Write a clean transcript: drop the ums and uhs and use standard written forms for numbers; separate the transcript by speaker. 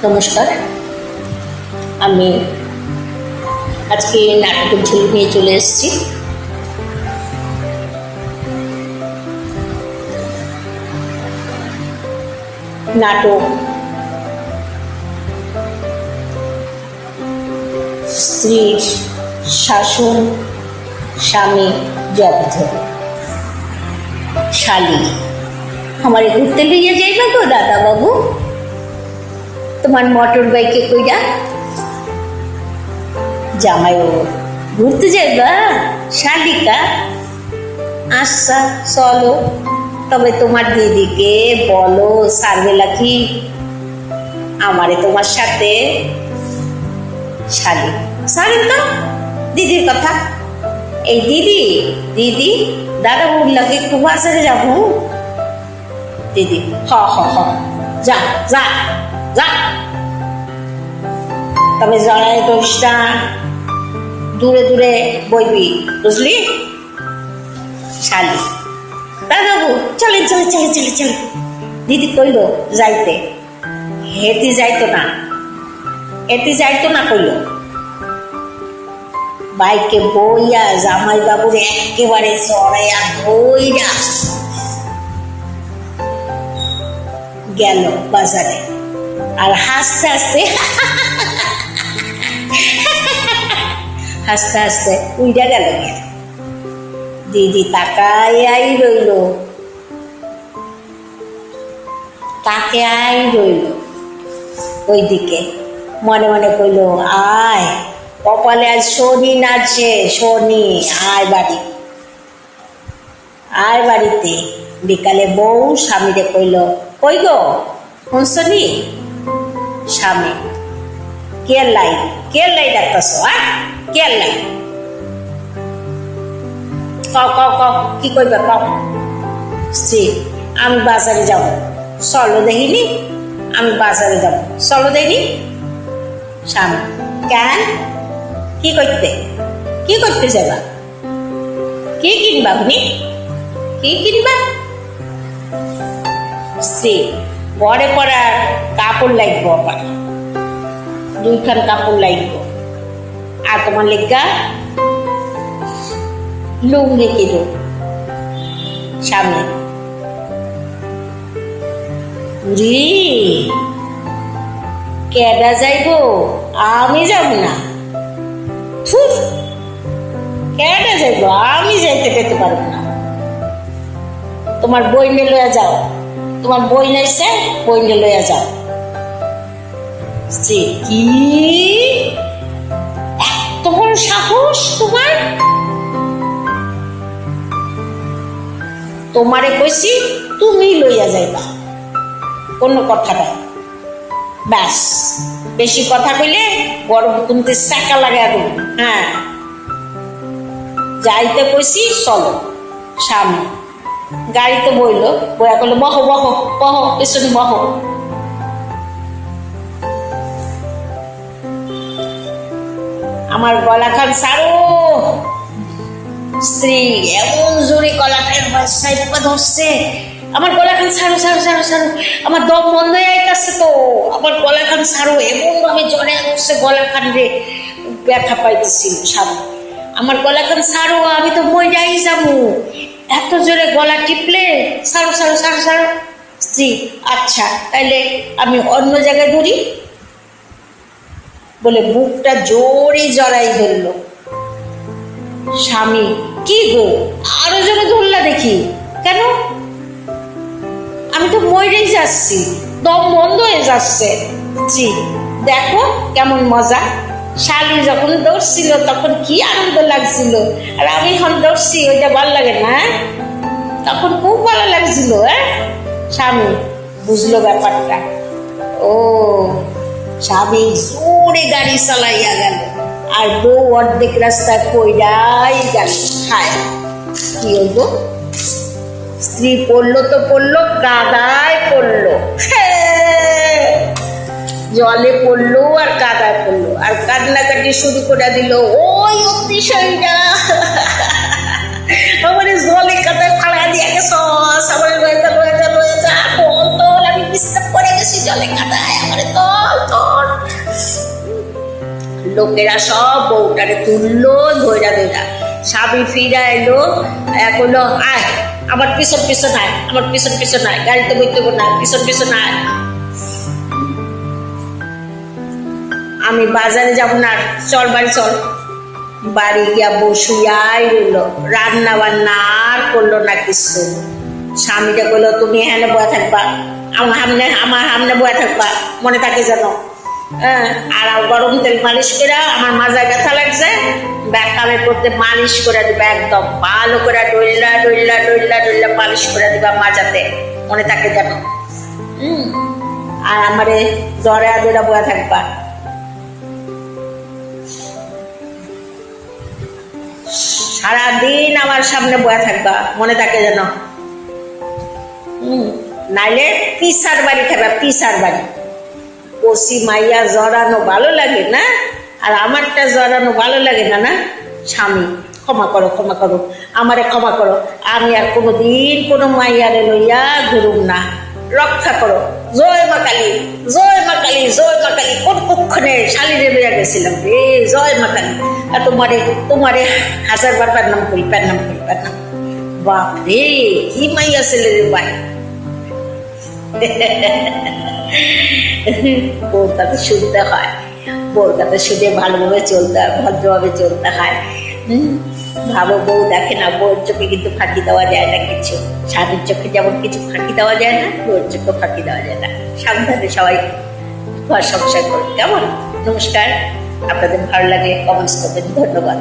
Speaker 1: নমস্কার, আমি আজকে নাটকের ঝুলি নিয়ে চলে এসেছি। নাটক স্ত্রীর শাসন, স্বামী জব্দ। শালি, আমারে ঘুরতে লইয়া যাইবা গো দাদা বাবু? তোমার মোটর বাইকে কইরা জামাইও ঘুরতে যাইবা? শালিকা, আচ্ছা চলো। তবে তোমার দিদিকে বলো সারবেলা কি আমারে তোমার সাথে। শালি, সারেন তো দিদির কথা। এই দিদি দিদি দাদা বউর লাগে একটু বাজারে যাবো। দিদি হ হ হ, যা যা যা, তবে জড়াই করিস না, দূরে দূরে বইবি, বুঝলি? শালি, দাদাবু চলেন চলে চলে চলে চলে। দিদি কইল যাইতে, হেঁটে যাইতো না, হেঁটে যাইতো না কইল। বাইকে বইয়া জামাই বাবুর একেবারে চড়াইয়া ধইরা গেল বাজারে। আর হাসতে হাসতে হাসতে হাসতে উইডা গেল। দিদি তাকায় আই রইল, তাকে আই রইল ওইদিকে। মনে মনে কইল, আয় কপালে আজ শনি নাচছে, শনি, আয় বাড়ি, আয় বাড়িতে। বিকালে বউ স্বামীরে কইল, কই গো শুনছনি? স্বামী, কেয়ার লাই ডাকতেছ? কেয়ার লাই? কও কও কও, কি কইবা কও। স্ত্রী, আমি বাজারে যাব, চলো দেখিনি। আমি বাজারে যাব, চলো দেখিনি। স্বামী, কেন? কি করতে, কি করতে যাবা? কি কিনবা আপনি, কি কিনবা? স্ত্রী, ঘরে পরার কাপড় লাগবো, আবার 2খান কাপড় লাগবো। আর তোমার লেগা লুঙ্গি কিনো। স্বামী, জি কেডা যাইবো? আমি যাব না। কেডা যাইবো? আমি যাইতে পেতে পারবো না। তোমার বইনে লইয়া যাও, তোমার বই নাইছে, বইনে লইয়া যাও। স্ত্রী, কি এত বড় সাহস তোমার? তোমারে কইছি তুমি লইয়া যাইবা, কোনো কথা নাই। ব্যাস, বেশি কথা কইলে গরম কিন্তু চাকা লাগা দেব। হ্যাঁ, যাইতে কইছি চলো। সামনে গাড়িতে বইলো, বইয়া করলো, বহ বহ বহ, পেছনে বহ। আমার গলাখান ছাড়ো। স্ত্রী এমন জোরে গলাখান ধরছে, আমার গলাখান ছাড়ো ছাড়ো ছাড়ো ছাড়ো, আমার দম বন্ধ হয়ে আইতাছে তো, আমার গলাখান ছাড়ো। এমন ভাবে জড়ে ধরছে গলাখান রে, ব্যথা পাইতেছিল সামনে। আমার গলাখান ছাড়ো, আমি তো মইরাই যাবো। এত জোরে গলা টিপলে, ছাড়ো ছাড়ো ছাড়ো ছাড়ো। স্ত্রী, আচ্ছা তাইলে আমি অন্য জায়গায় ধরি বলে বুকটা জোরে জড়াই ধরল। স্বামী, কি গো আরো জোরে ধরলা দেখি? কেন? আমি তো মইরেই যাচ্ছি, দম বন্ধ হয়ে যাচ্ছে। জি দেখো কেমন মজা। শালি যখন দৌড়ছিল তখন কি আনন্দ লাগছিল, আর আমি এখন দৌড়ছি, ওইটা ভালো লাগে না? তখন খুব ভালো লাগছিল। স্বামী বুঝলো ব্যাপারটা। ও, স্বামী জোরে গাড়ি চালাইয়া গেল, আর বউ অর্ধেক রাস্তায় কইরাই গেল। হায়, কি হইলো? স্ত্রী পড়লো তো পড়লো, কাদায় পড়লো, জলে পড়লো আর কাদায় পড়লো, আর কান্নাকাটি শুরু করে দিল। ওই অতিশয়টা আমার জলে কাদায় ফালা দিয়ে গেছ, আমার জলে কাদায় আমারে তোল তোল। লোকেরা সব বউটারে তুললো ধৈরা ধৈরা। স্বামী ফিরা এলো, এক হলো আয় আমার পিছন পিছন আয়, আমার পিছন পিছন আয়, গাড়িতে বইতে না, পিছন পিছন আয়। আমি বাজারে যাবো না, চল বাড়ি চল। বাড়ি গিয়া বসুয়াই রইল, রান্না বান্না আর করলো না কিছু। স্বামীটা বললো তুমি এখানে বয়ে থাকবা, আমার সামনে বয়ে থাকবা, মনে থাকে যেন। হ্যাঁ, আর গরম তেল মালিশ করে আমার মাজায় ব্যথা লাগছে, ব্যাগ কামে করতে মালিশ করে দিবা, একদম ভালো করে ডইলা ডইলা ডইলা ডইলা মালিশ করে দিবা মাজাতে, মনে থাকে যেন। আর আমারে জ্বরে আদরা বয়ে থাকবা। সারাদিন আমার সামনে বয়ে থাকবা, মনে থাকে যেন। নাইলে পিসার বাড়ি খাবা, পিসার বাড়ি। কষি মাইয়া জড়ানো ভালো লাগে না, আর আমারটা জড়ানো ভালো লাগে না। না স্বামী ক্ষমা করো, ক্ষমা করো, আমারে ক্ষমা করো। আমি আর কোনোদিন কোনো মাইয়ারে লইয়া ঘুরুম না, রক্ষা করো। জয় মা কালী, জয় মা কালী, জয় মা কালী। কোন পক্ষণে শালিরে লইয়া গেছিলাম রে, জয় মা কালী। আর তোমারে তোমারে 1000বার প্রণাম করি, প্রণাম করি, প্রণাম। বাপ রে, কি মাইয়া ছেলে রে ভাই। বোর কথা শুনতে হয়, বোর কথা শুনে ভালোভাবে চলতে হয়, ভদ্রভাবে চলতে হয়। ভাবো, বউ দেখে না, বউর চোখে কিন্তু ফাঁকি দেওয়া যায় না কিছু। স্বামীর চোখে যেমন কিছু ফাঁকি দেওয়া যায় না, বউর চোখে ফাঁকি দেওয়া যায় না। সাবধানে সবাই ঘর সংসার করুন, কেমন? নমস্কার। আপনাদের ভালো লাগলে কমেন্টস করবেন, ধন্যবাদ।